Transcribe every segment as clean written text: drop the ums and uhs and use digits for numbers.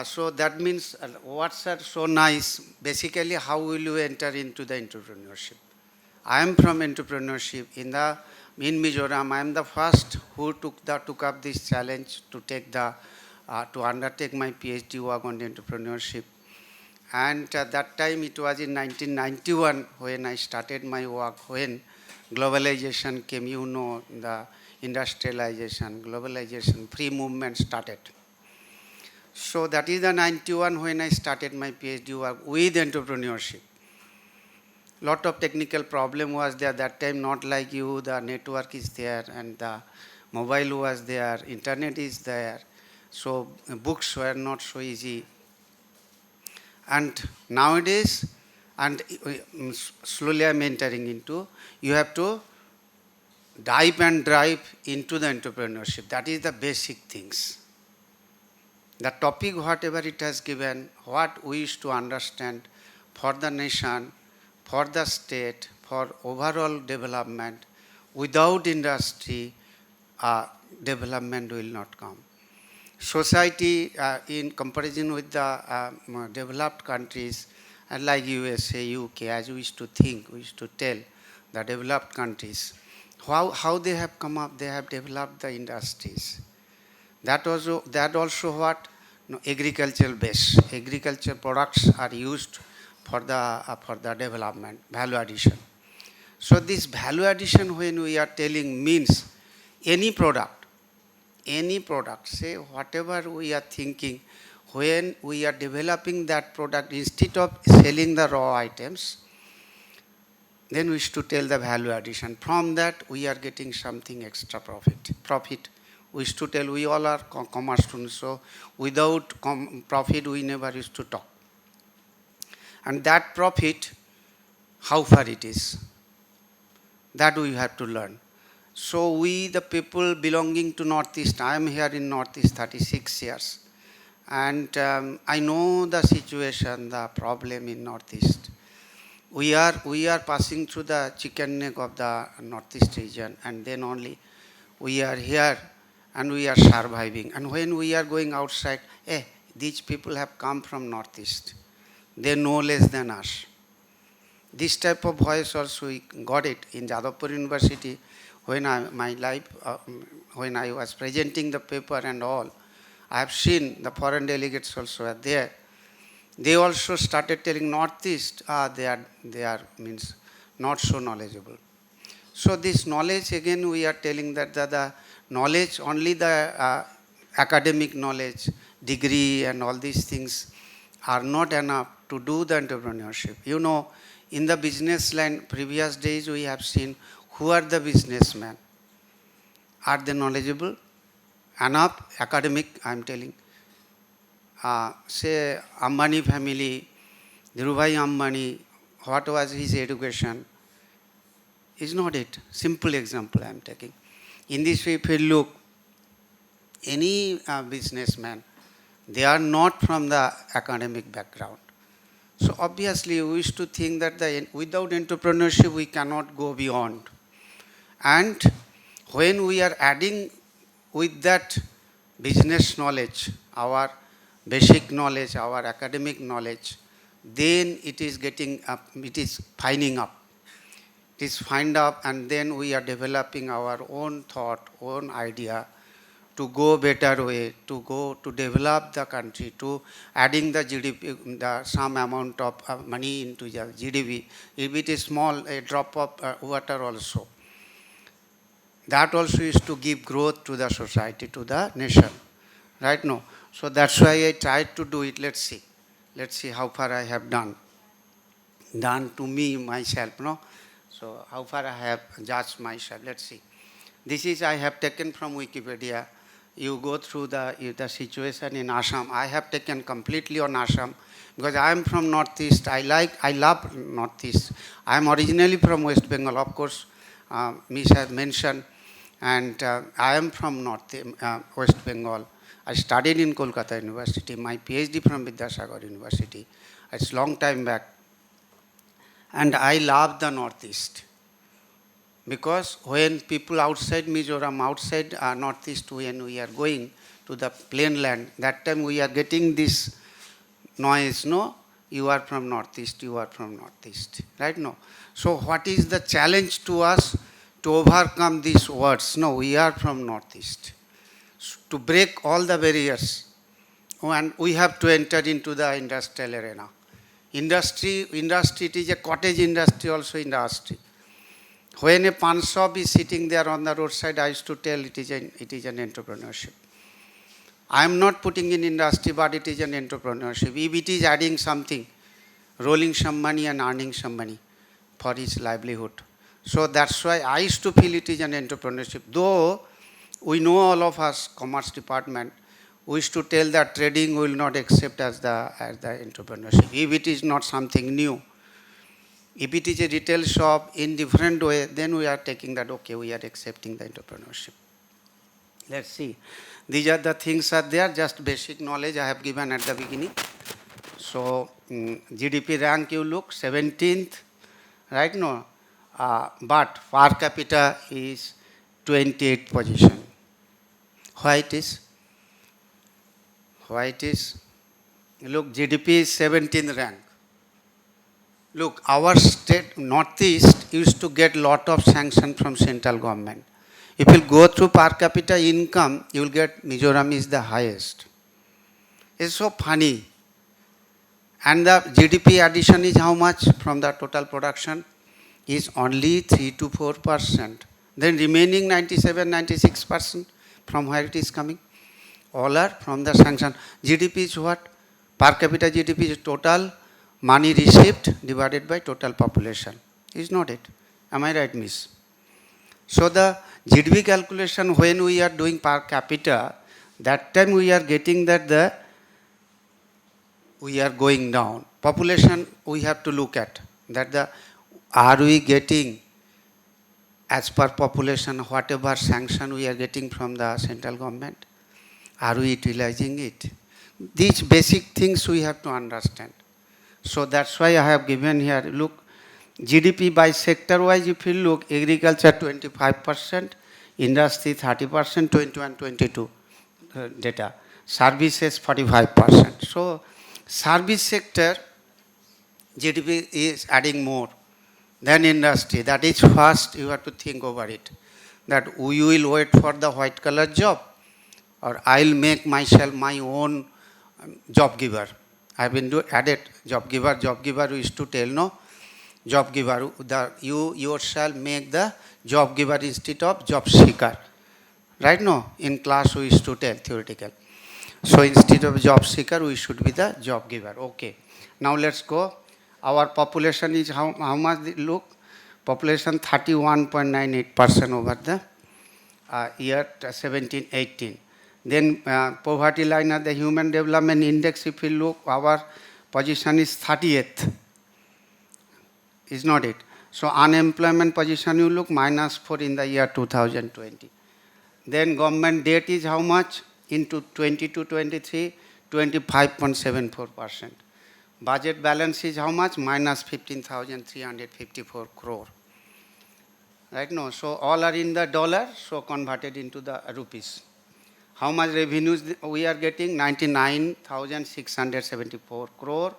So that means what's are so nice, basically how will you enter into the entrepreneurship? I am from entrepreneurship. In Mizoram, I am the first who took up this challenge to to undertake my PhD work on entrepreneurship. And at that time, it was in 1991 when I started my work, when globalization came, the industrialization, globalization, free movement started. So that is the 91 when I started my PhD work with entrepreneurship. Lot of technical problem was there that time, not like you, the network is there and the mobile was there, internet is there. So books were not so easy. And nowadays, and slowly I'm entering into, you have to dive into the entrepreneurship. That is the basic things. The topic, whatever it has given, what we wish to understand for the nation, for the state, for overall development, without industry, development will not come. Society, in comparison with the developed countries, like USA, UK, as we used to think, we used to tell the developed countries, how they have come up, they have developed the industries. That also what agricultural base, agriculture products are used for the development, value addition. So this value addition, when we are telling, means any product, say whatever we are thinking, when we are developing that product, instead of selling the raw items, then we should tell the value addition. From that, we are getting something extra profit. We used to tell, we all are commerce students, so without profit, we never used to talk. And that profit, how far it is, that we have to learn. So we, the people belonging to Northeast, I am here in Northeast 36 years. And I know the situation, the problem in Northeast. We are passing through the chicken neck of the Northeast region, and then only we are here and we are surviving. And when we are going outside, these people have come from Northeast. They know less than us. This type of voice also we got it in Jadavpur University when when I was presenting the paper and all. I have seen the foreign delegates also are there. They also started telling Northeast, they are means not so knowledgeable. So this knowledge, again we are telling that the knowledge, only the academic knowledge, degree and all these things are not enough to do the entrepreneurship. In the business line, previous days we have seen who are the businessmen. Are they knowledgeable? Enough academic, I am telling. Say Ambani family, Dhirubhai Ambani, what was his education? Is not it. Simple example I am taking. In this way, if you look, any businessman, they are not from the academic background. So obviously, we used to think that without entrepreneurship, we cannot go beyond. And when we are adding with that business knowledge, our basic knowledge, our academic knowledge, then it is getting up, it is finding up. It is find up, and then we are developing our own thought, own idea to go better way, to develop the country, to adding the GDP, some amount of money into the GDP. If it is small, a drop of water also. That also is to give growth to the society, to the nation. Right now. So that's why I tried to do it. Let's see how far I have done to me, myself, no? So how far I have judged myself, let's see. This is I have taken from Wikipedia. You go through the situation in Assam. I have taken completely on Assam because I am from Northeast. I love Northeast. I am originally from West Bengal, of course. Miss has mentioned, and I am from West Bengal. I studied in Kolkata University. My PhD from Vidyasagar University. It's long time back. And I love the Northeast. Because when people outside Mizoram, outside Northeast, when we are going to the plain land, that time we are getting this noise, no? You are from northeast, you are from northeast, right? No. So what is the challenge to us to overcome these words? No, we are from northeast. To break all the barriers, and we have to enter into the industrial arena. Industry, it is a cottage industry also industry. When a pan shop is sitting there on the roadside, I used to tell it is an entrepreneurship. I am not putting in industry, but it is an entrepreneurship. If it is adding something, rolling some money and earning some money for his livelihood. So that's why I used to feel it is an entrepreneurship. Though we know all of us, commerce department, we used to tell that trading will not accept as the entrepreneurship. If it is not something new. If it is a retail shop in different way, then we are taking that, okay, we are accepting the entrepreneurship. Let's see. These are the things are there, just basic knowledge I have given at the beginning. So, GDP rank you look, 17th, right? No, but per capita is 28th position. Why it is? Why it is? Look, GDP is 17th rank. Look, our state, Northeast, used to get lot of sanction from central government. If you go through per capita income, you will get Mizoram is the highest. It's so funny. And the GDP addition is how much from the total production? Is only 3 to 4%. Then remaining 97, 96% from where it is coming? All are from the sanction. GDP is what? Per capita GDP is total money received divided by total population. Is not it? Am I right, miss? So the GDP calculation when we are doing per capita, that time we are getting that we are going down. Population we have to look at that are we getting as per population whatever sanction we are getting from the central government? Are we utilizing it? These basic things we have to understand. So that's why I have given here, look, GDP by sector wise, if you look, agriculture 25%, industry 30%, 21, 22 data, services 45%. So service sector GDP is adding more than industry. That is first you have to think over it. That we will wait for the white collar job or I'll make myself my own job giver. I've been added job giver we used to tell, no? Job giver, you yourself make the job giver instead of job seeker. Right, no? In class we used to tell theoretical. So instead of job seeker, we should be the job giver. Okay. Now let's go. Our population is how much? Look, population 31.98% over the year 17-18. Then poverty line of the Human Development Index, if you look, our position is 30th. Is not it? So unemployment position you look, -4 in the year 2020. Then government debt is how much? Into 22-23, 25.74%. Budget balance is how much? -15,354 crore. Right, no? So all are in the dollar, so converted into the rupees. How much revenues we are getting? 99,674 crore.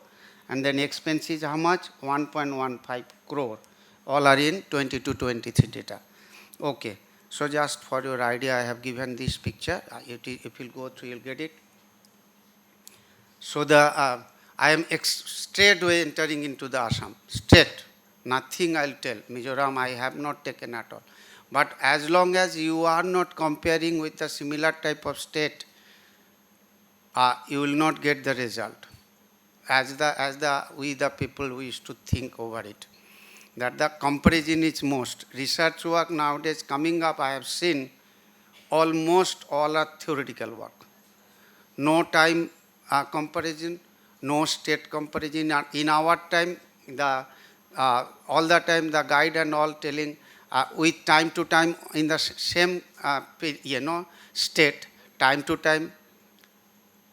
And then expenses how much? 1.15 crore. All are in 22-23 data. Okay. So just for your idea, I have given this picture. If you go through, you'll get it. So I am straight away entering into the Assam. Straight. Nothing I'll tell. Mizoram I have not taken at all. But as long as you are not comparing with a similar type of state, you will not get the result. We the people we used to think over it. That the comparison is most. Research work nowadays coming up, I have seen almost all are theoretical work. No time comparison, no state comparison. In our time, all the time the guide and all telling with time to time in the same state, time to time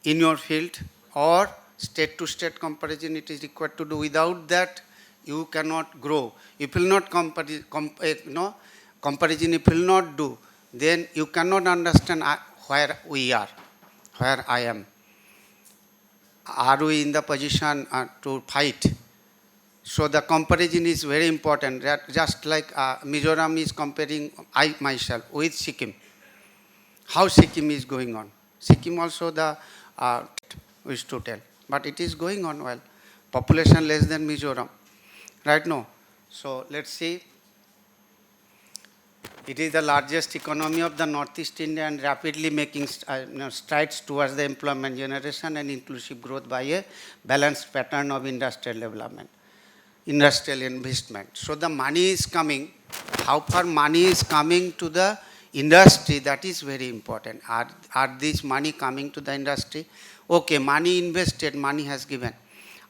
in your field or state to state comparison it is required to do. Without that, you cannot grow. If you will not comparison if you will not do, then you cannot understand where we are. where I am? Are we in the position to fight? So the comparison is very important. Just like Mizoram is comparing I myself with Sikkim. How Sikkim is going on? Sikkim also the is to tell, but it is going on well. Population less than Mizoram, right now. So let's see. It is the largest economy of the Northeast India and rapidly making strides towards the employment generation and inclusive growth by a balanced pattern of industrial development, industrial investment. So the money is coming. How far money is coming to the industry, that is very important. Are this money coming to the industry? Okay, money invested, money has given.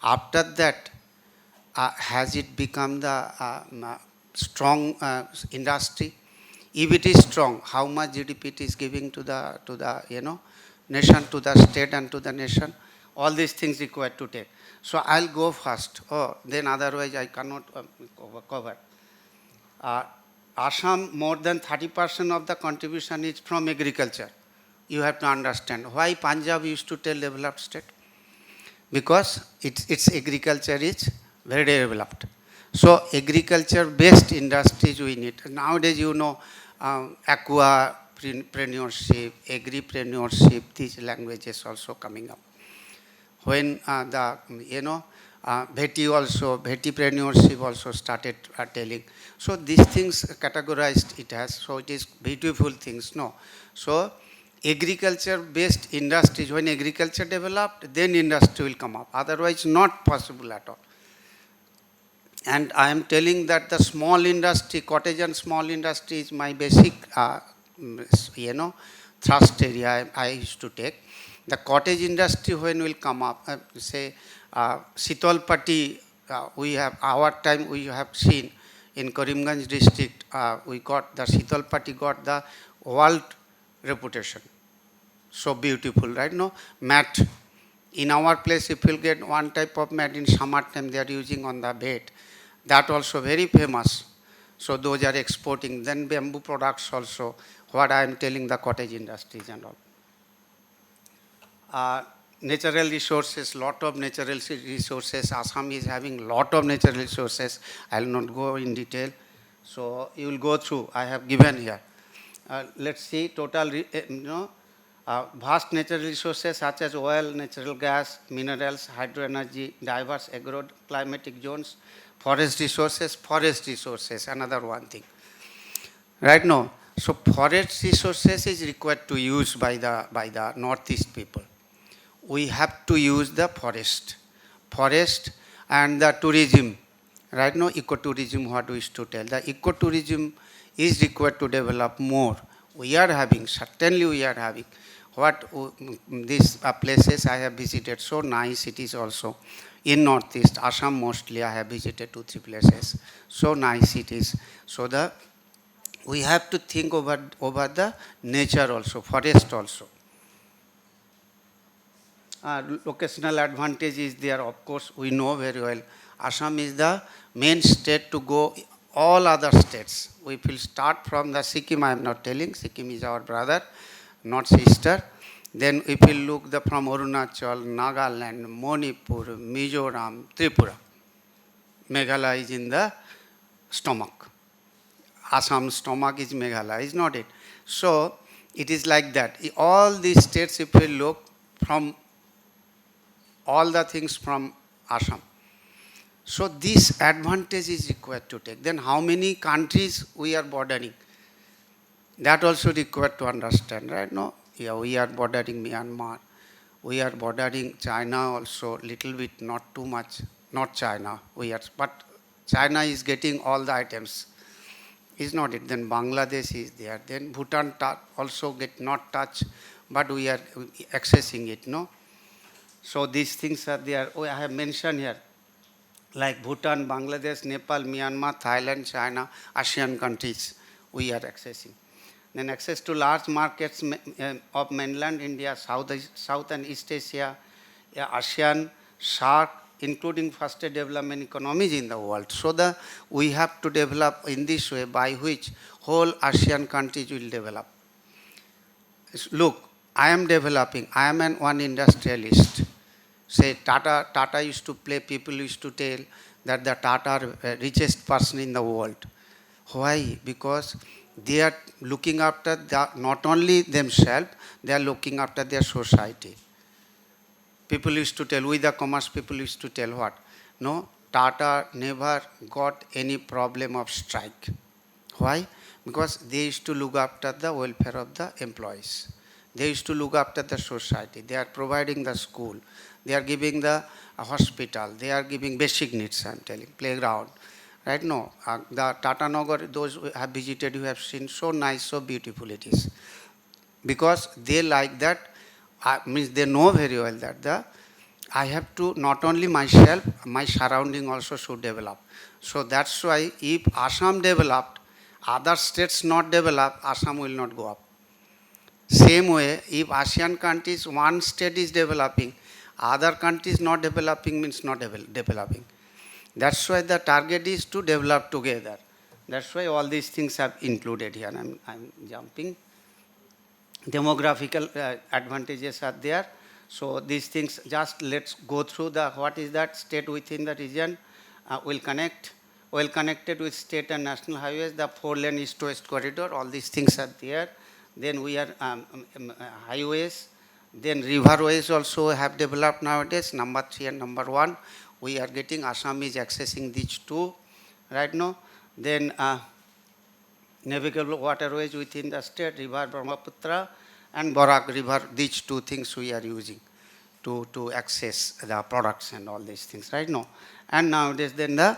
After that, has it become the strong industry? If it is strong, how much GDP it is giving to the nation, to the state and to the nation? All these things required to take. So I'll go first. Then otherwise I cannot cover. Assam, more than 30% of the contribution is from agriculture. You have to understand why Punjab used to tell developed state. Because its agriculture is very developed. So agriculture-based industries we need. Nowadays, aquapreneurship, agripreneurship, these languages also coming up. When Bhetipreneurship also started telling. So these things categorized it has. So it is beautiful things, no. So agriculture-based industries, when agriculture developed, then industry will come up. Otherwise, not possible at all. And I am telling that the small industry, cottage and small industry is my basic, thrust area I used to take. The cottage industry when will come up, say, Sitalpati, we have, our time we have seen in Karimganj district, we got the Sitalpati got the world reputation. So beautiful, right? No, mat. In our place, if you'll get one type of mat in summertime, they are using on the bed. That also very famous. So those are exporting. Then bamboo products also, what I am telling the cottage industries and all. Natural resources, lot of natural resources. Assam is having lot of natural resources. I will not go in detail. So you will go through. I have given here. Let's see total, vast natural resources such as oil, natural gas, minerals, hydro energy, diverse agro-climatic zones, forest resources, another one thing. Right now, so forest resources is required to use by the Northeast people. We have to use the forest and the tourism. Right now, ecotourism, what we used to tell. The ecotourism is required to develop more. We are having, certainly we are having. What these places I have visited, so nice it is also. In Northeast, Assam mostly I have visited 2-3 places. So nice it is. So we have to think over the nature also, forest also. Locational advantage is there, of course, we know very well. Assam is the main state to go all other states. We will start from the Sikkim, I am not telling, Sikkim is our brother, not sister. Then if we look from Arunachal, Nagaland, Manipur, Mizoram, Tripura. Meghalaya is in the stomach. Assam's stomach is Meghalaya, is not it? So it is like that. All these states, if we look from all the things from Assam. So this advantage is required to take. Then how many countries we are bordering? That also required to understand, right? No, yeah, we are bordering Myanmar. We are bordering China also, little bit, not too much. Not China, but China is getting all the items. Is not it? Then Bangladesh is there. Then Bhutan also get not touched, but we are accessing it, no? So these things are there. Oh, I have mentioned here, like Bhutan, Bangladesh, Nepal, Myanmar, Thailand, China, ASEAN countries we are accessing. Then access to large markets of mainland India, South and East Asia, ASEAN, SAARC, including faster development economies in the world. So we have to develop in this way by which whole ASEAN countries will develop. Look, I am developing, I am one industrialist. Say Tata used to play, people used to tell that the Tata are richest person in the world. Why? Because they are looking after not only themselves, they are looking after their society. People used to tell, with the commerce people used to tell what? No, Tata never got any problem of strike. Why? Because they used to look after the welfare of the employees. They used to look after the society. They are providing the school. They are giving the hospital. They are giving basic needs, I am telling, playground. Right now, the Tata Nagar, those who have visited, you have seen, so nice, so beautiful it is. Because they like that, means they know very well that I have to, not only myself, my surrounding also should develop. So that's why if Assam developed, other states not developed, Assam will not go up. Same way, if ASEAN countries, one state is developing, other countries not developing means not developing. That's why the target is to develop together. That's why all these things are included here. I'm jumping. Demographical advantages are there. So these things, just let's go through the, what is that state within the region will connect, well connected with state and national highways, the 4-lane east-west corridor, all these things are there. Then we are highways, then riverways also have developed nowadays, number 3 and number 1. We are getting, Assam is accessing these two right now. Then navigable waterways within the state, river Brahmaputra and Barak river, these two things we are using to access the products and all these things right now. And nowadays then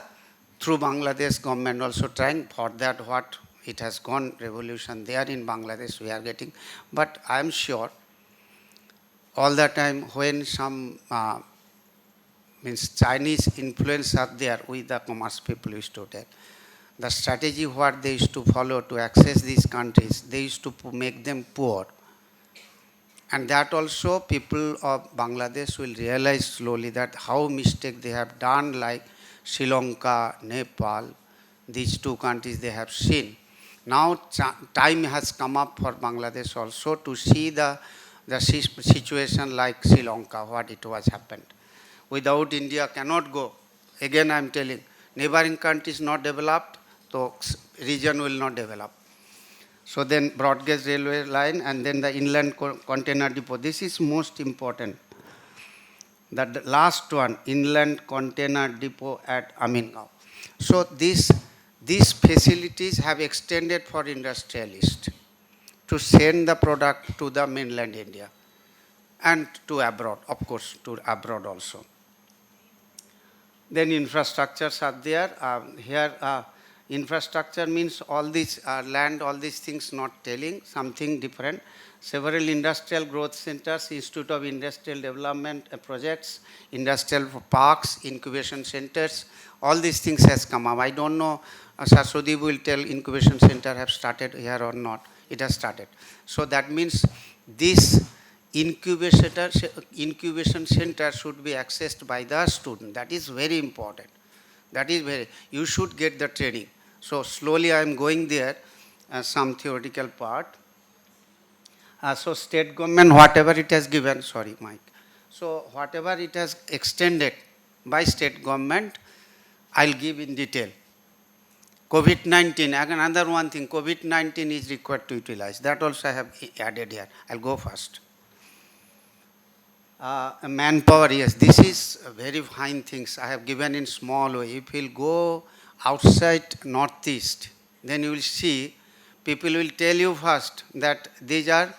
through Bangladesh government also trying for that, what it has gone revolution there in Bangladesh we are getting. But I am sure all the time when some means Chinese influence are there with the commerce people used to tell. The strategy what they used to follow to access these countries, they used to make them poor. And that also people of Bangladesh will realize slowly that how mistake they have done, like Sri Lanka, Nepal, these two countries they have seen. Now time has come up for Bangladesh also to see the situation like Sri Lanka, what it was happened. Without India cannot go. Again I am telling, neighboring countries not developed, so region will not develop. So then broad gauge railway line and then the inland container depot. This is most important. That the last one, inland container depot at Amingaon. So these facilities have extended for industrialists to send the product to the mainland India and to abroad, of course, to abroad also. Then infrastructures are there. Here, infrastructure means all this land, all these things not telling, something different. Several industrial growth centers, Institute of Industrial Development projects, industrial parks, incubation centers, all these things has come up. I don't know, Saswati will tell incubation center have started here or not. It has started. So that means this incubation center should be accessed by the student. That is very important. That is very, you should get the training. So slowly I am going there, some theoretical part. So state government, whatever it has given, sorry Mike. So whatever it has extended by state government, I'll give in detail. COVID-19, another one thing, COVID-19 is required to utilize. That also I have added here. I'll go first. Manpower, yes, this is very fine things I have given in small way. If you'll go outside northeast, then you will see people will tell you first that these are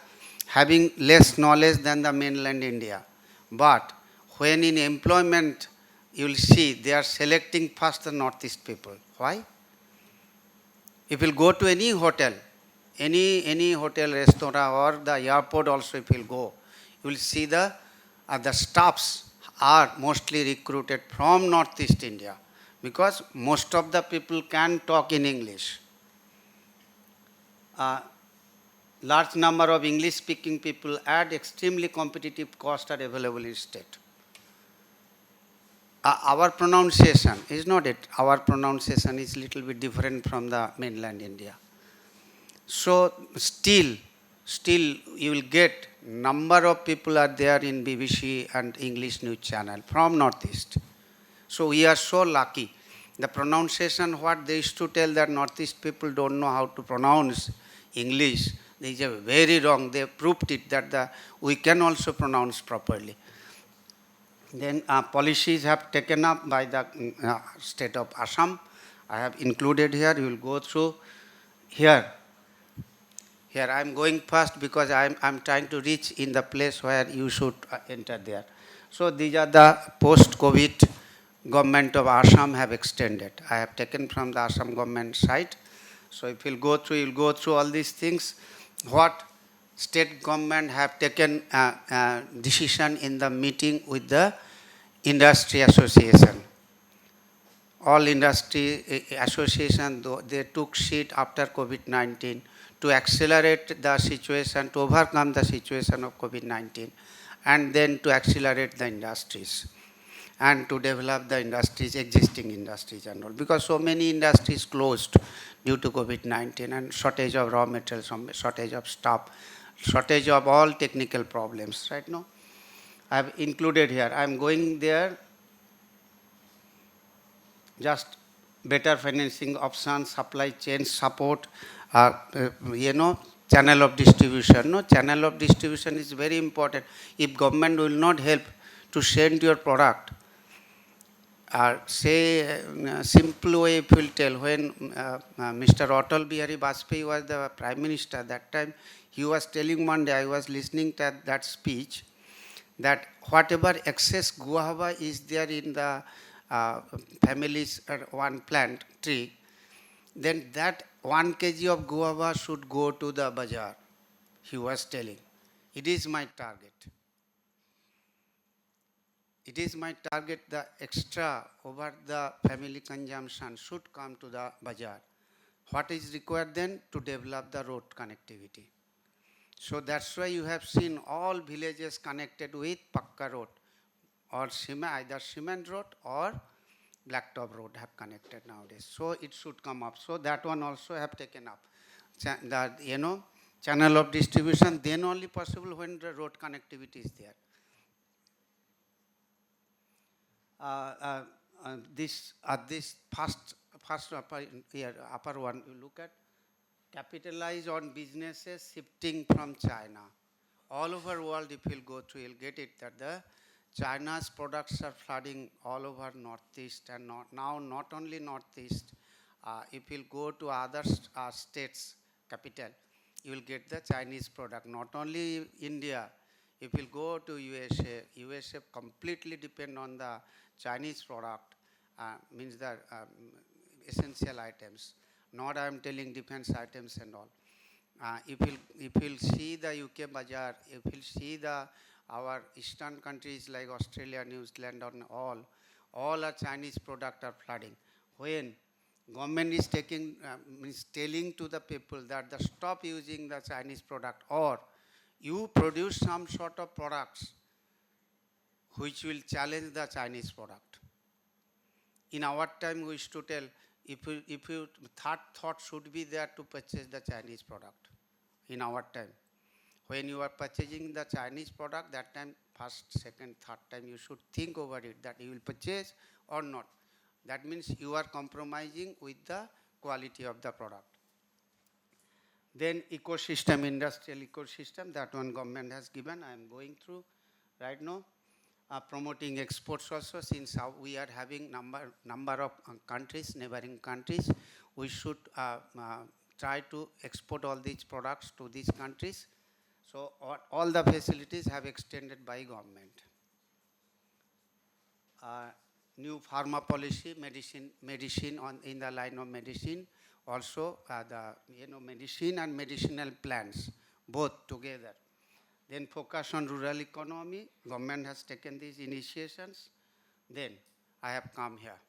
having less knowledge than the mainland India. But when in employment, you will see they are selecting first the northeast people. Why? If you go to any hotel, any hotel, restaurant or the airport also if you go, you will see the staffs are mostly recruited from northeast India because most of the people can talk in English. Large number of English speaking people at extremely competitive cost are available in state. Our pronunciation is not it. Our pronunciation is little bit different from the mainland India. So still still you will get number of people are there in BBC and English news channel from Northeast. So we are so lucky. The pronunciation, what they used to tell that Northeast people don't know how to pronounce English, they are very wrong. They proved it that we can also pronounce properly. Then policies have taken up by the state of Assam. I have included here. You will go through here. Here I am going fast because I am trying to reach in the place where you should enter there. So these are the post-COVID government of Assam have extended. I have taken from the Assam government side. So if you'll go through all these things. What state government have taken decision in the meeting with the industry association. All industry association, they took seat after COVID-19 to accelerate the situation, to overcome the situation of COVID-19, and then to accelerate the industries and to develop the industries, existing industries and all. Because so many industries closed due to COVID-19 and shortage of raw materials, shortage of staff, shortage of all technical problems. Right now, I have included here. I am going there. Just better financing options, supply chain support, channel of distribution. No, channel of distribution is very important. If government will not help to send your product, simple way if you will tell, when Mr. Atal Bihari Vajpayee was the Prime Minister, that time he was telling one day, I was listening to that speech, that whatever excess guava is there in the family's one plant tree, then that 1 kg of guava should go to the bazaar. He was telling, it is my target. It is my target, the extra over the family consumption should come to the bazaar. What is required then? To develop the road connectivity. So that's why you have seen all villages connected with Pakka road or either cement road or blacktop road have connected nowadays. So it should come up. So that one also have taken up. Channel of distribution, then only possible when the road connectivity is there. This first upper one, you look at, capitalize on businesses shifting from China. All over world, if you'll go through, you'll get it that the China's products are flooding all over Northeast, and now not only Northeast. If you'll go to other states, capital, you will get the Chinese product. Not only India. If you'll go to USA completely depend on the Chinese product, means the essential items. Not I am telling defense items and all. If you'll see the UK bazaar, if you'll see our eastern countries like Australia, New Zealand, and all our Chinese product are flooding. When government is telling to the people that they stop using the Chinese product, or you produce some sort of products which will challenge the Chinese product. In our time, we used to tell, if you thought should be there to purchase the Chinese product. In our time, when you are purchasing the Chinese product, that time, first, second, third time, you should think over it, that you will purchase or not. That means you are compromising with the quality of the product. Then ecosystem, industrial ecosystem, that one government has given. I am going through right now. Promoting exports also, since we are having number of countries, neighboring countries, we should try to export all these products to these countries. So all the facilities have extended by government. New pharma policy, medicine in the line of medicine, also the medicine and medicinal plants, both together. Then focus on rural economy. Government has taken these initiations. Then I have come here.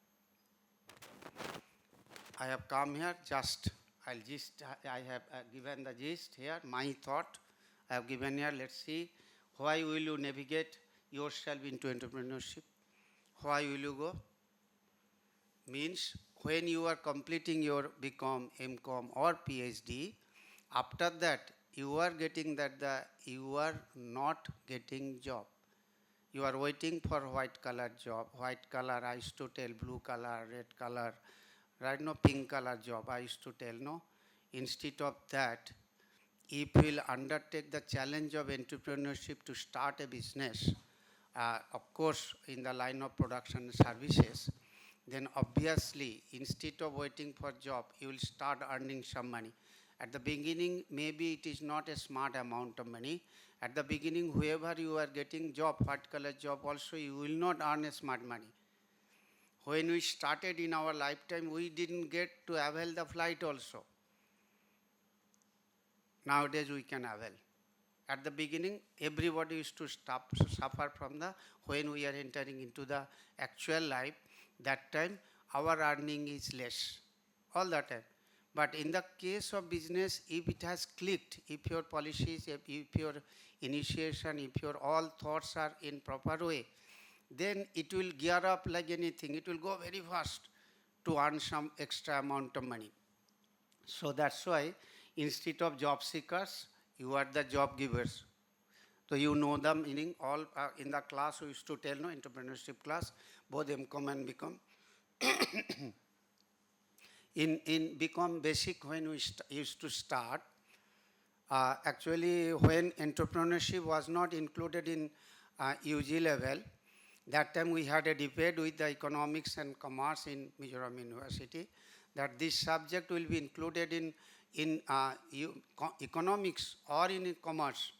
I have given the gist here, my thought. I have given here. Let's see, why will you navigate yourself into entrepreneurship? Why will you go? Means when you are completing your BCom, MCom or PhD, after that you are getting that you are not getting job. You are waiting for white color job. White color, I used to tell, blue color, red color, right? No, pink color job, I used to tell, no. Instead of that, if you will undertake the challenge of entrepreneurship to start a business, of course, in the line of production services, then obviously, instead of waiting for job, you will start earning some money. At the beginning, maybe it is not a smart amount of money. At the beginning, whoever you are getting job, white collar job also, you will not earn a smart money. When we started in our lifetime, we didn't get to avail the flight also. Nowadays, we can avail. At the beginning, everybody used to suffer from when we are entering into the actual life, that time our earning is less, all the time. But in the case of business, if it has clicked, if your policies, if your initiation, if your all thoughts are in proper way, then it will gear up like anything. It will go very fast to earn some extra amount of money. So that's why instead of job seekers, you are the job givers. So you know the meaning. All in the class we used to tell, no, entrepreneurship class, both MCOM and BCom. in BCom basic, when we used to start, actually when entrepreneurship was not included in UG level, that time we had a debate with the economics and commerce in Mizoram University that this subject will be included in economics or in commerce.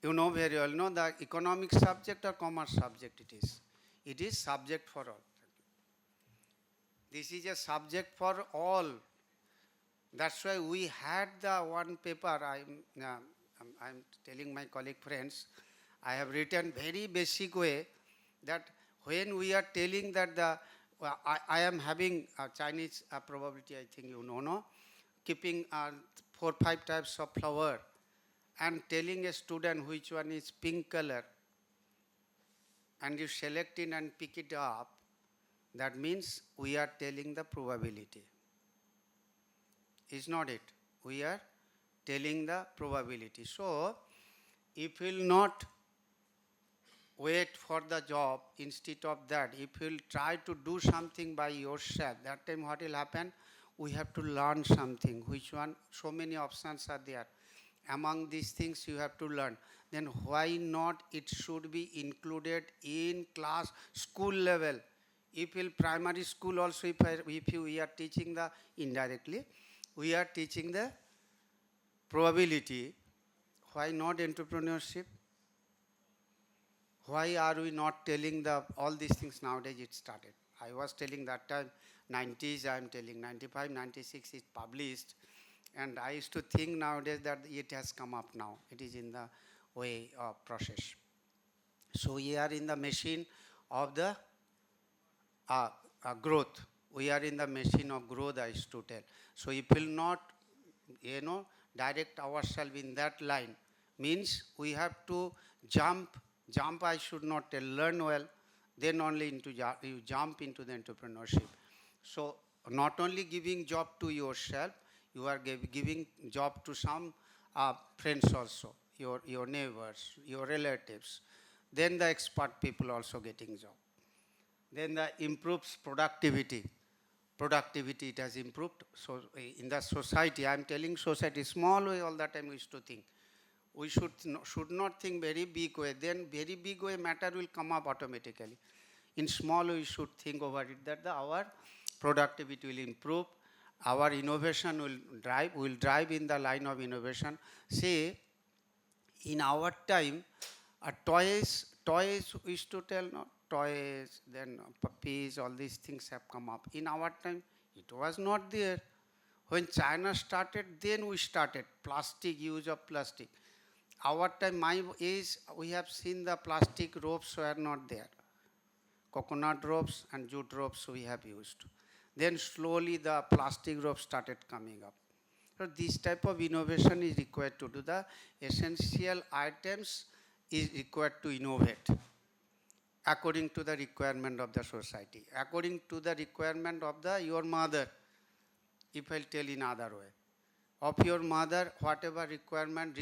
You know very well, no, the economic subject or commerce subject it is. It is subject for all. This is a subject for all. That's why we had the one paper, I'm telling my colleague friends, I have written very basic way that when we are telling that I am having a Chinese probability, I think you know, no? Keeping 4 or 5 types of flower and telling a student which one is pink color, and you select it and pick it up, that means we are telling the probability. Is not it? We are telling the probability. So, if you will not wait for the job, instead of that, if you will try to do something by yourself, that time what will happen? We have to learn something. Which one? So many options are there. Among these things you have to learn. Then why not it should be included in class, school level? If in primary school also, we are teaching the indirectly, we are teaching the probability. Why not entrepreneurship? Why are we not telling all these things nowadays? It started. I was telling that time, 90s, I am telling 95, 96 is published. And I used to think nowadays that it has come up now. It is in the way of process. So we are in the machine of the growth. We are in the machine of growth, I used to tell. So if we will not, direct ourselves in that line, means we have to jump, I should not tell, learn well, then only you jump into the entrepreneurship. So not only giving job to yourself, you are giving job to some friends also, your neighbors, your relatives. Then the expert people also getting job. Then the improves productivity. Productivity it has improved. So in the society, I am telling society, small way all the time we used to think. We should not think very big way. Then very big way matter will come up automatically. In small way we should think over it that our productivity will improve. Our innovation will drive in the line of innovation. Say, in our time, toys we used to tell, no? Toys, then puppies, all these things have come up. In our time, it was not there. When China started, then we started. Plastic, use of plastic. Our time, my age, we have seen the plastic ropes were not there. Coconut ropes and jute ropes we have used. Then slowly the plastic ropes started coming up. So this type of innovation is required to do. The essential items is required to innovate according to the requirement of the society, according to the requirement of your mother, if I'll tell in other way. of your mother, whatever requirement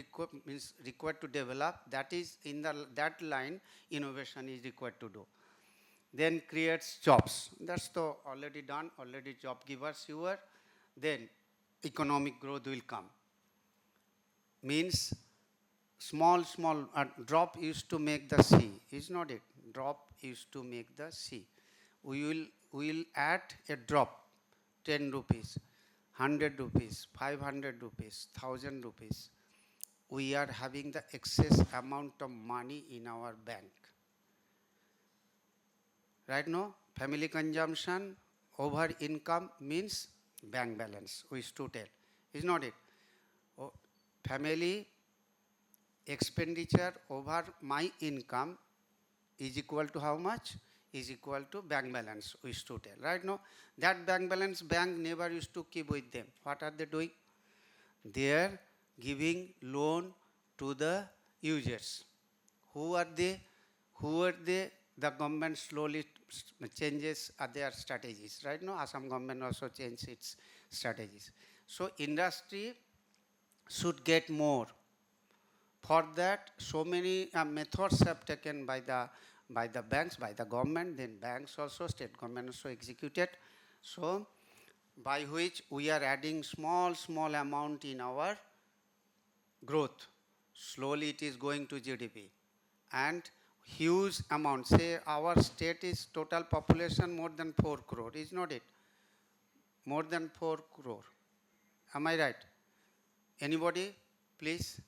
means required to develop, that is in that line, innovation is required to do. Then creates jobs. That's the already done, already job givers you are. Then economic growth will come. Means small drop used to make the sea, is not it? Drop used to make the sea. We will add a drop, 10 rupees, 100 rupees, 500 rupees, 1000 rupees. We are having the excess amount of money in our bank. Right now, family consumption over income means bank balance, we used to tell. Is not it? Oh, family expenditure over my income is equal to how much? Is equal to bank balance, we used to tell. Right now, that bank balance, bank never used to keep with them. What are they doing? They are giving loan to the users. Who are they? Who are they? The government slowly changes their strategies. Right now, Assam government also changed its strategies. So industry should get more. For that, so many methods have taken by the banks, by the government, then banks also, state government also executed. So by which we are adding small amount in our growth. Slowly it is going to GDP. And huge amount. Say our state is total population more than 4 crore, is not it? More than 4 crore. Am I right? Anybody, please?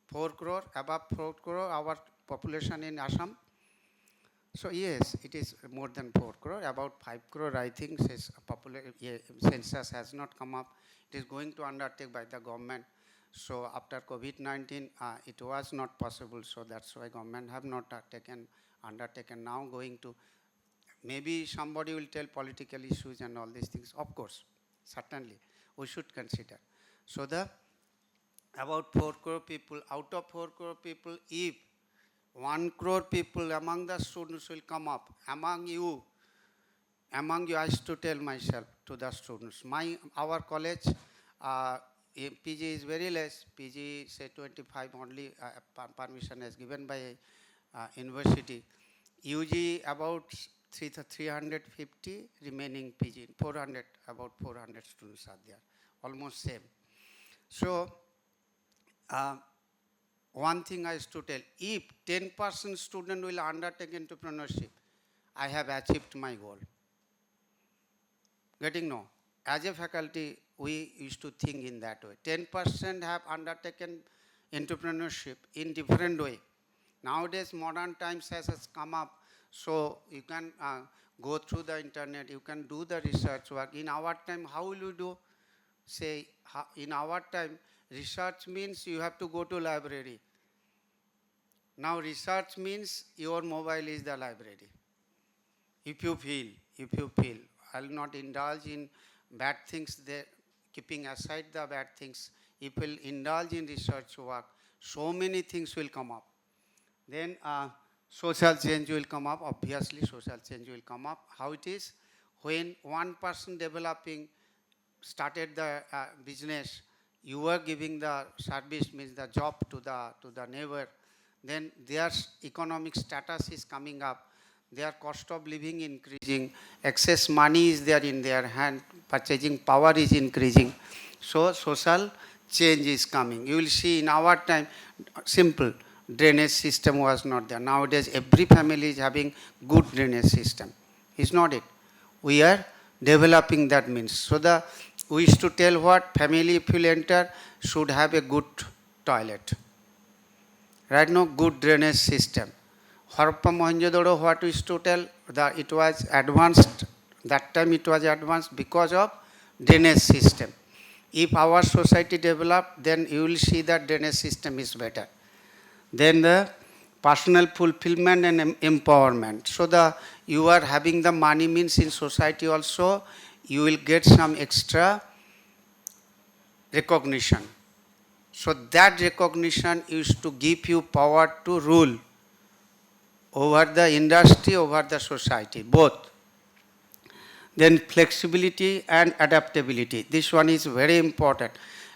4 crore, above 4 crore, our population in Assam. So yes, it is more than 4 crore, about 5 crore, I think, says census has not come up. It is going to undertake by the government. So after COVID-19, it was not possible. So that's why government have not undertaken. Now going to, maybe somebody will tell political issues and all these things. Of course, certainly, we should consider. So the about 4 crore people, out of 4 crore people, if 1 crore people among the students will come up, among you, I used to tell myself to the students, our college, PG is very less, PG say 25 only, permission is given by university. UG about 350, remaining PG, 400, about 400 students are there, almost same. So, one thing I used to tell, if 10% student will undertake entrepreneurship, I have achieved my goal. Getting no? As a faculty, we used to think in that way. 10% have undertaken entrepreneurship in different way. Nowadays, modern times has come up, so you can go through the internet, you can do the research work. In our time, how will you do? Say, in our time, research means you have to go to library. Now research means your mobile is the library. If you feel, I will not indulge in bad things there, keeping aside the bad things. If you will indulge in research work, so many things will come up. Then social change will come up, obviously social change will come up. How it is? When one person developing started the business, you are giving the service, means the job to the neighbor, then their economic status is coming up, their cost of living increasing, excess money is there in their hand, purchasing power is increasing. So social change is coming. You will see in our time, simple, drainage system was not there. Nowadays, every family is having good drainage system. Is not it? We are developing that means. So we used to tell what family, if you enter, should have a good toilet. Right now, good drainage system. Harappa Mohenjo-daro, what we used to tell, that it was advanced. That time it was advanced because of drainage system. If our society developed, then you will see that drainage system is better. Then the personal fulfillment and empowerment. So you are having the money means in society also, you will get some extra recognition. So that recognition is to give you power to rule over the industry, over the society, both. Then flexibility and adaptability. This one is very important.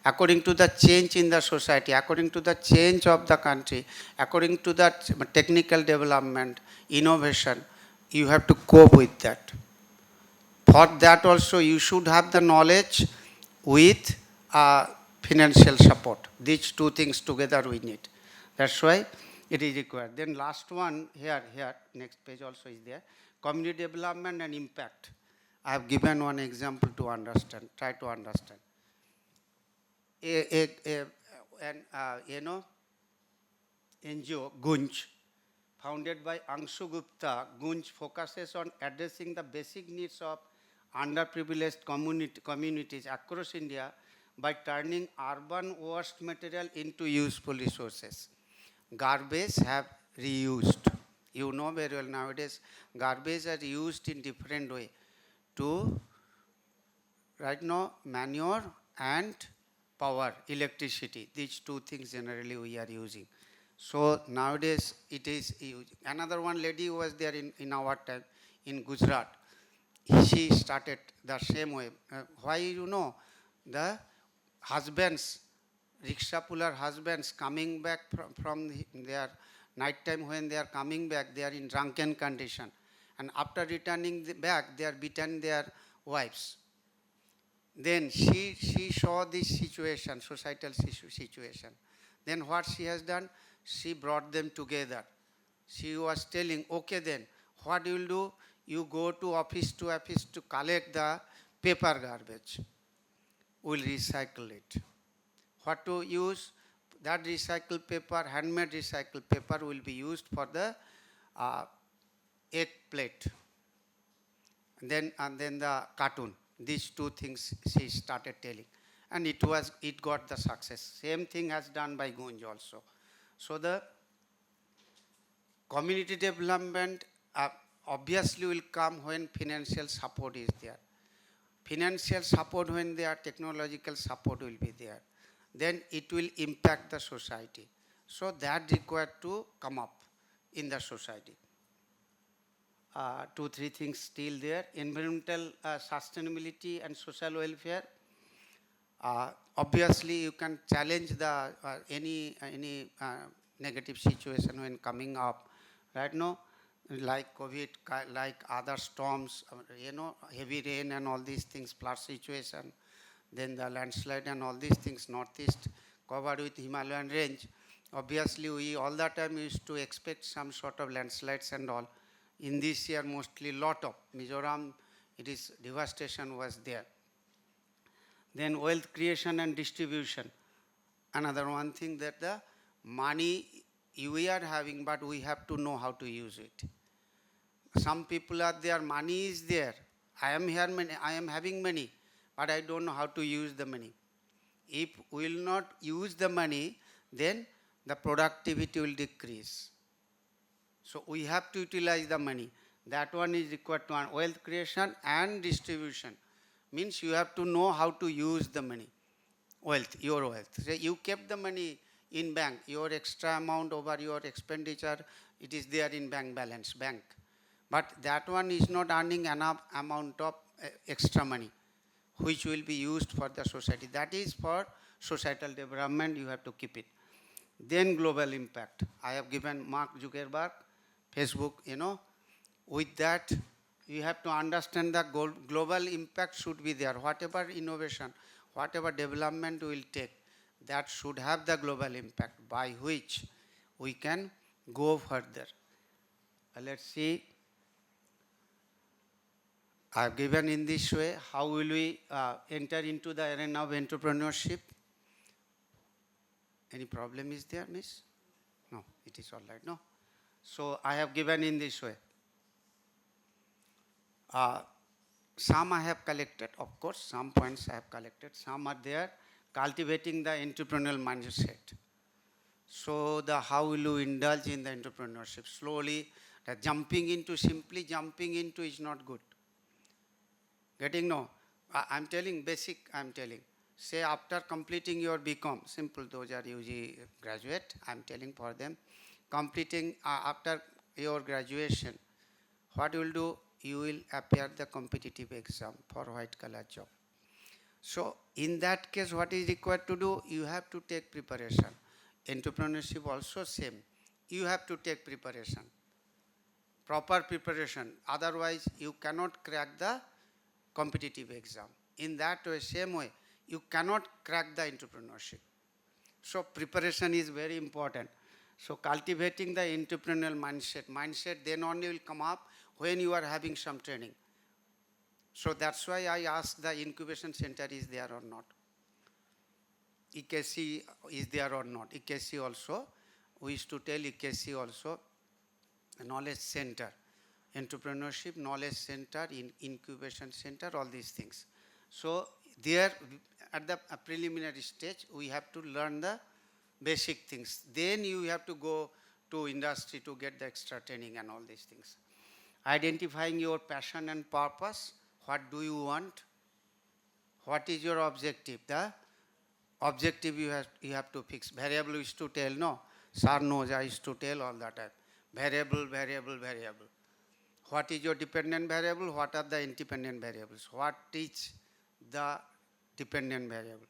according to the change in the society, according to the change of the country, according to the technical development, innovation, you have to cope with that. For that also you should have the knowledge with financial support. These two things together we need. That's why it is required. Then last one here, next page also is there. Community development and impact. I have given one example to understand, try to understand. NGO, Gunj, founded by Anshu Gupta, Gunj focuses on addressing the basic needs of underprivileged communities across India by turning urban waste material into useful resources. Garbage have reused. You know very well nowadays, garbage are used in different way to, right now, manure and power, electricity. These two things generally we are using. So nowadays it is another one lady was there in our time in Gujarat. She started the same way. Why, the husbands, rickshaw puller husbands coming back from their night time, when they are coming back, they are in drunken condition. And after returning back, they are beaten their wives. Then she saw this situation, societal situation. Then what she has done? She brought them together. She was telling, okay then, what you will do? You go to office to collect the paper garbage. We will recycle it. What to use? That recycled paper, handmade recycled paper will be used for the egg plate. And then the cartoon. These two things she started telling. And it got the success. Same thing has done by Gunj also. So the community development obviously will come when financial support is there. Financial support when there, technological support will be there. Then it will impact the society. So that required to come up in the society. 2-3 things still there. Environmental sustainability and social welfare. Obviously, you can challenge the any negative situation when coming up. Right now, like COVID, like other storms, heavy rain and all these things, flood situation, then the landslide and all these things, northeast covered with Himalayan range. Obviously, we all the time used to expect some sort of landslides and all. In this year, mostly lot of Mizoram, it is devastation was there. Then wealth creation and distribution. Another one thing that the money we are having, but we have to know how to use it. Some people are there, money is there. I am having money, but I don't know how to use the money. If we will not use the money, then the productivity will decrease. So we have to utilize the money. That one is required to wealth creation and distribution. Means you have to know how to use the money. Wealth, your wealth. So you kept the money in bank, your extra amount over your expenditure, it is there in bank balance, bank. But that one is not earning enough amount of extra money, which will be used for the society. That is for societal development, you have to keep it. Then global impact. I have given Mark Zuckerberg, Facebook, with that, you have to understand the global impact should be there. Whatever innovation, whatever development we will take, that should have the global impact by which we can go further. Let's see. I have given in this way, how will we enter into the arena of entrepreneurship? Any problem is there, miss? No, it is all right, no? So I have given in this way. Some I have collected, of course, some points I have collected. Some are there, cultivating the entrepreneurial mindset. So how will you indulge in the entrepreneurship? Slowly, simply jumping into is not good. Getting no? I'm telling basic, I'm telling. Say after completing your BCom, simple, those are UG graduate, I'm telling for them. Completing after your graduation, what you will do? You will appear the competitive exam for white collar job. So in that case, what is required to do? You have to take preparation. Entrepreneurship also same. You have to take preparation, proper preparation. Otherwise, you cannot crack the competitive exam. In that way, same way, you cannot crack the entrepreneurship. So preparation is very important. So cultivating the entrepreneurial mindset then only will come up when you are having some training. So that's why I asked the incubation center is there or not. EKC is there or not. EKC also, we used to tell EKC also, knowledge center, entrepreneurship knowledge center, incubation center, all these things. So there at the preliminary stage, we have to learn the basic things. Then you have to go to industry to get the extra training and all these things. Identifying your passion and purpose. What do you want? What is your objective? The objective you have to fix. Variable is to tell, no? Sir knows, I used to tell all the time. Variable, variable, variable. What is your dependent variable? What are the independent variables? What is the dependent variable?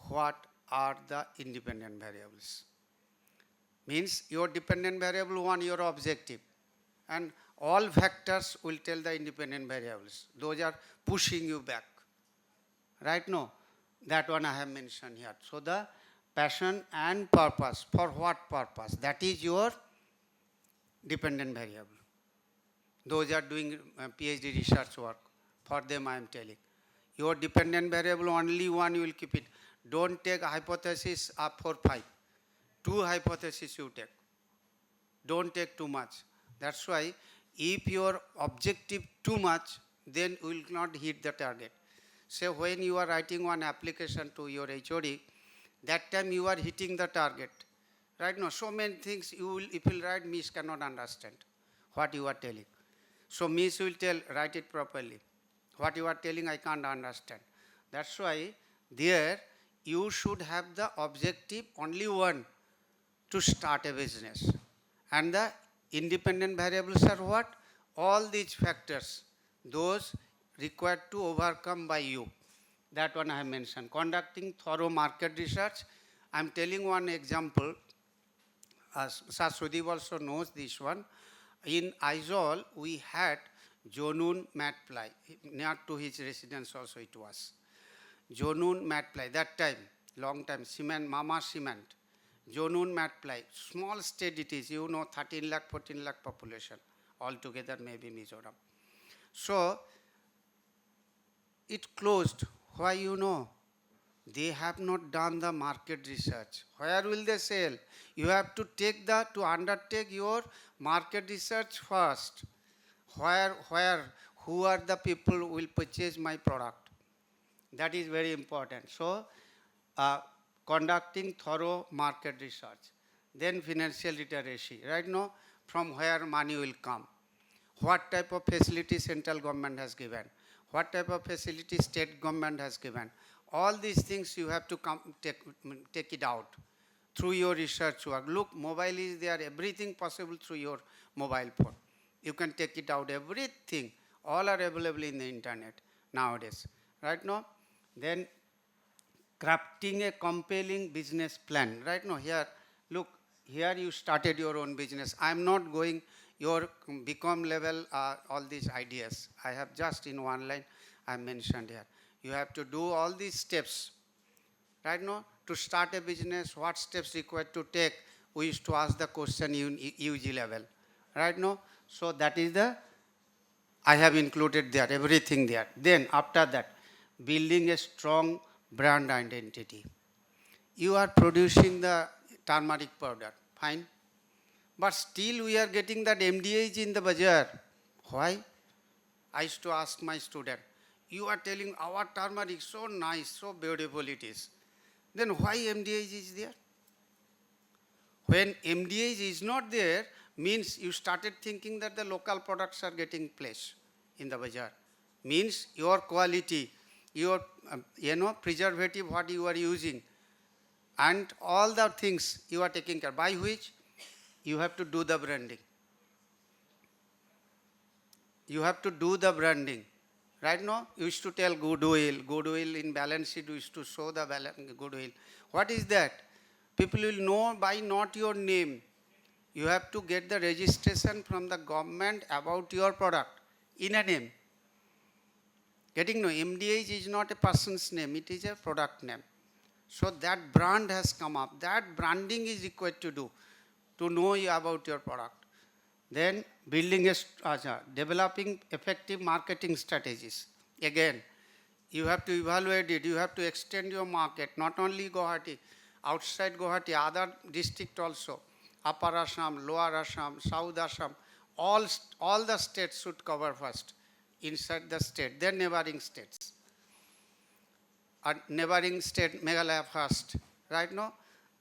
What are the independent variables? Means your dependent variable one, your objective. And all factors will tell the independent variables. Those are pushing you back. Right? No? That one I have mentioned here. So the passion and purpose. For what purpose? That is your dependent variable. Those are doing PhD research work. For them I am telling. Your dependent variable, only one you will keep it. Don't take a hypothesis up for 5. 2 hypotheses you take. Don't take too much. That's why if your objective too much, then you will not hit the target. Say when you are writing one application to your HOD, that time you are hitting the target. Right now, so many things you will, if you write, Miss cannot understand what you are telling. So Miss will tell, write it properly. What you are telling, I can't understand. That's why there you should have the objective only one, to start a business. And the independent variables are what? All these factors, those required to overcome by you. That one I have mentioned. Conducting thorough market research. I am telling one example. Sir Sudeep also knows this one. In Aizawl, we had Jonun mat ply. Near to his residence also it was. Jonun mat ply. That time, long time, cement, Mama cement. Jonun mat ply. Small state it is, 13 lakh, 14 lakh population. Altogether maybe Mizoram. So, it closed. Why They have not done the market research. Where will they sell? You have to undertake your market research first. Who are the people who will purchase my product? That is very important. So, conducting thorough market research. Then financial literacy. Right now, from where money will come. What type of facility central government has given. What type of facility state government has given. All these things you have to take it out through your research work. Look, mobile is there, everything possible through your mobile phone. You can take it out, everything. All are available in the internet nowadays. Right now, then crafting a compelling business plan. Right now, here, look, here you started your own business. I am not going your BCom level, all these ideas. I have just in one line, I mentioned here. You have to do all these steps. Right now, to start a business, what steps required to take? We used to ask the question in UG level. Right now, so that is I have included there, everything there. Then after that, building a strong brand identity. You are producing the turmeric powder, fine. But still we are getting that MDH in the bazaar. Why? I used to ask my student, you are telling our turmeric so nice, so beautiful it is. Then why MDH is there? When MDH is not there, means you started thinking that the local products are getting place in the bazaar. Means your quality, your preservative what you are using, and all the things you are taking care. By which you have to do the branding. You have to do the branding. Right now, you used to tell goodwill. Goodwill in balance sheet, you used to show the goodwill. What is that? People will know by not your name. You have to get the registration from the government about your product in a name. Getting no, MDH is not a person's name, it is a product name. So that brand has come up. That branding is required to do, to know about your product. Then building developing effective marketing strategies. Again, you have to evaluate it, you have to extend your market, not only Guwahati, outside Guwahati, other district also. Upper Assam, Lower Assam, South Assam, all the states should cover first, inside the state, then neighboring states. Neighboring state, Meghalaya first, right now?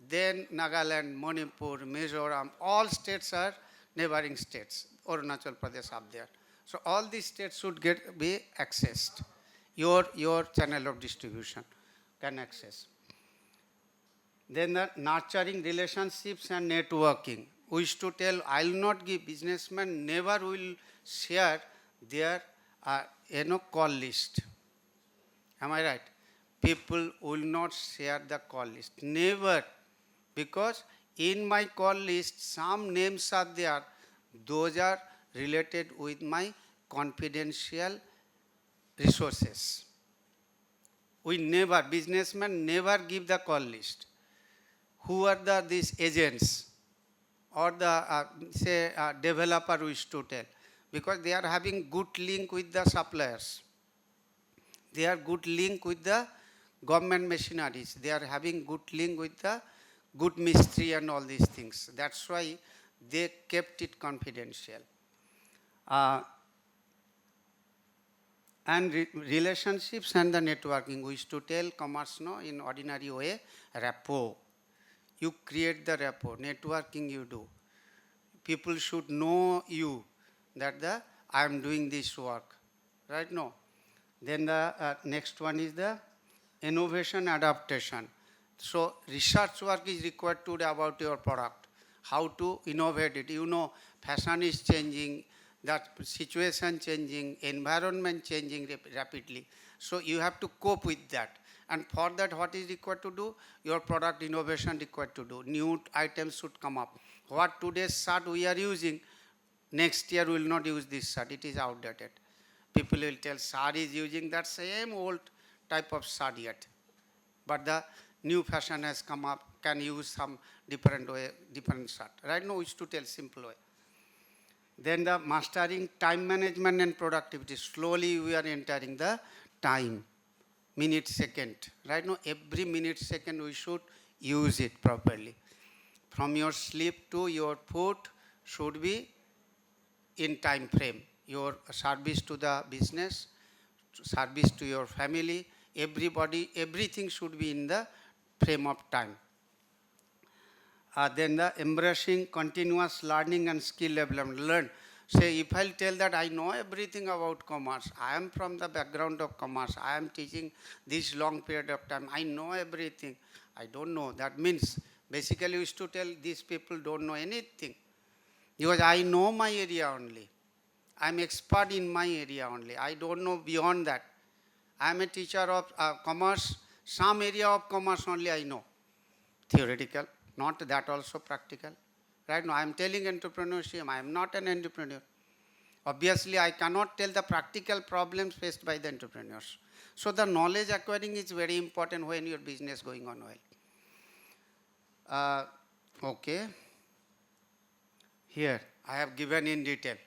Then Nagaland, Manipur, Mizoram, all states are neighboring states. Arunachal Pradesh up there. So all these states should be accessed. Your channel of distribution can access. Then the nurturing relationships and networking. We used to tell, I will not give, businessmen never will share their call list. Am I right? People will not share the call list. Never. Because in my call list, some names are there. Those are related with my confidential resources. We never, businessmen never give the call list. Who are these agents or the developer we used to tell? Because they are having good link with the suppliers. They are good link with the government machineries. They are having good link with the good mystery and all these things. That's why they kept it confidential. And relationships and the networking. We used to tell commerce in ordinary way, rapport. You create the rapport, networking you do. People should know you that I am doing this work, right? No. Then the next one is the innovation adaptation. So research work is required to do about your product, how to innovate it. You know, fashion is changing, that situation changing, environment changing rapidly. So you have to cope with that. And for that, what is required to do? Your product innovation required to do. New items should come up. What today's shirt we are using, next year we will not use this shirt. It is outdated. People will tell shirt is using that same old type of shirt yet. But the new fashion has come up, can use some different way, different shirt. Right now we used to tell simple way. Then the mastering time management and productivity. Slowly we are entering the time. Minute, second. Right now, every minute, second, we should use it properly. From your sleep to your food should be in time frame. Your service to the business, service to your family, everybody, everything should be in the frame of time. Then the embracing continuous learning and skill development. Learn. Say, if I'll tell that I know everything about commerce, I am from the background of commerce, I am teaching this long period of time, I know everything. I don't know. That means, basically, we used to tell these people don't know anything. Because I know my area only. I am expert in my area only. I don't know beyond that. I am a teacher of commerce. Some area of commerce only I know. Theoretical. Not that also practical. Right now, I am telling entrepreneurship, I am not an entrepreneur. Obviously, I cannot tell the practical problems faced by the entrepreneurs. So, the knowledge acquiring is very important when your business going on well. Okay. Here, I have given in detail.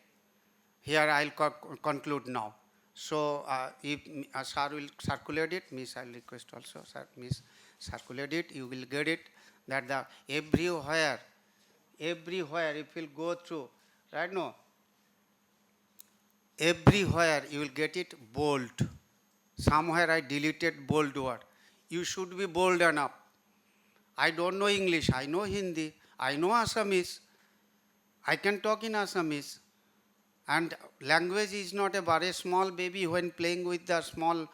Here, I will conclude now. So, if sir will circulate it, Miss, I will request also, sir, Miss, circulate it, you will get it, that the everywhere, if you go through, right now, everywhere you will get it bold. Somewhere I deleted bold word. You should be bold enough. I don't know English, I know Hindi, I know Assamese. I can talk in Assamese. And language is not a very small baby when playing with the small,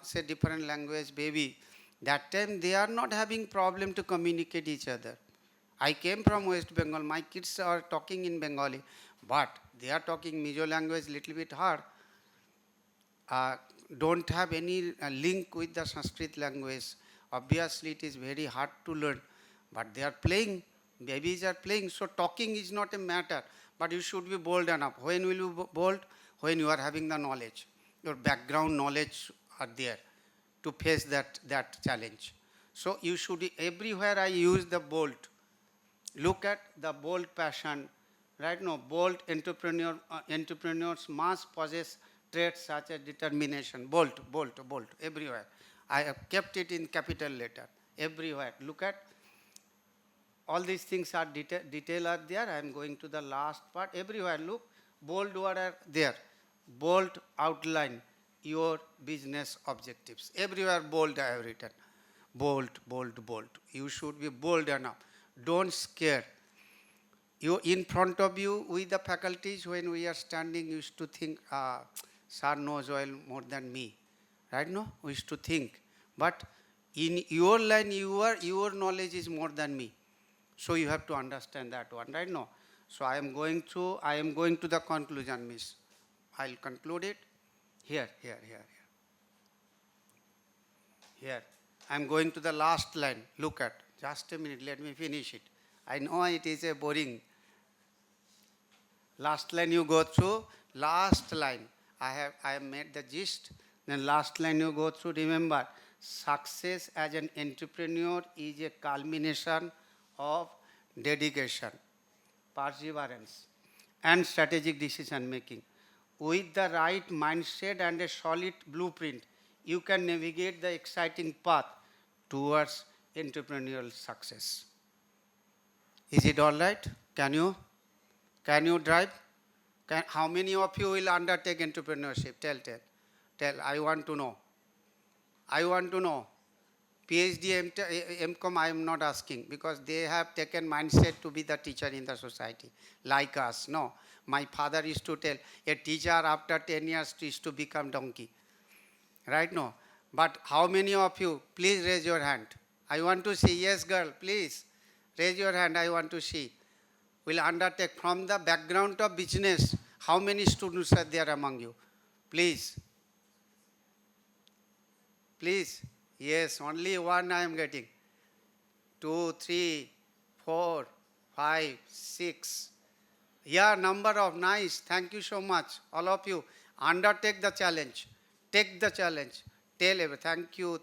say different language baby. That time they are not having problem to communicate each other. I came from West Bengal, my kids are talking in Bengali, but they are talking Mizo language little bit hard. uh, don't have any link with the Sanskrit language. Obviously, it is very hard to learn, but they are playing. Babies are playing, so talking is not a matter. But you should be bold enough. When will you be bold? When you are having the knowledge, your background knowledge are there to face that challenge. So you should, everywhere I use the bold. Look at the bold passion, right? No, bold entrepreneurs must possess traits such as determination. Bold, bold, bold, everywhere. I have kept it in capital letter, everywhere. Look at all these things are detail are there. I am going to the last part. Everywhere, look, bold word are there. Bold outline your business objectives. Everywhere bold I have written. Bold, bold, bold. You should be bold enough. Don't scare. You in front of you with the faculties, when we are standing, you used to think, sir knows well more than me. Right? No? We used to think. But in your line, your knowledge is more than me. So you have to understand that one, right? No. So I am going to the conclusion, miss. I'll conclude it. Here. Here. I am going to the last line. Look at. Just a minute, let me finish it. I know it is a boring. Last line you go through. Last line. I have made the gist. Then last line you go through. Remember, success as an entrepreneur is a culmination of dedication, perseverance, and strategic decision making. With the right mindset and a solid blueprint, you can navigate the exciting path towards entrepreneurial success. Is it all right? Can you drive? How many of you will undertake entrepreneurship? Tell. I want to know. PhD, MCom, I am not asking, because they have taken mindset to be the teacher in the society, like us. No, my father used to tell, a teacher after 10 years is to become donkey. Right? No. But how many of you, please raise your hand. I want to see. Yes, girl, please. Raise your hand, I want to see. Will undertake from the background of business. How many students are there among you? Please. Please. Yes, only one I am getting. 2, 3, 4, 5, 6. Yeah, number of nice. Thank you so much. All of you. Undertake the challenge. Take the challenge. Tell everyone. Thank you.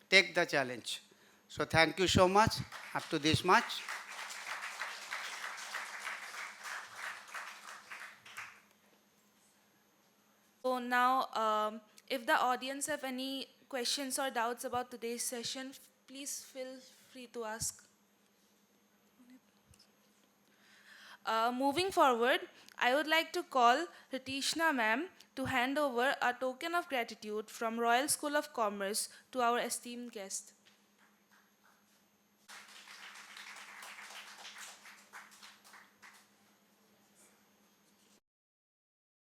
Take the challenge. So thank you so much. Up to this much. So now, if the audience have any questions or doubts about today's session, please feel free to ask. Moving forward, I would like to call Ritishna ma'am to hand over a token of gratitude from Royal School of Commerce to our esteemed guest.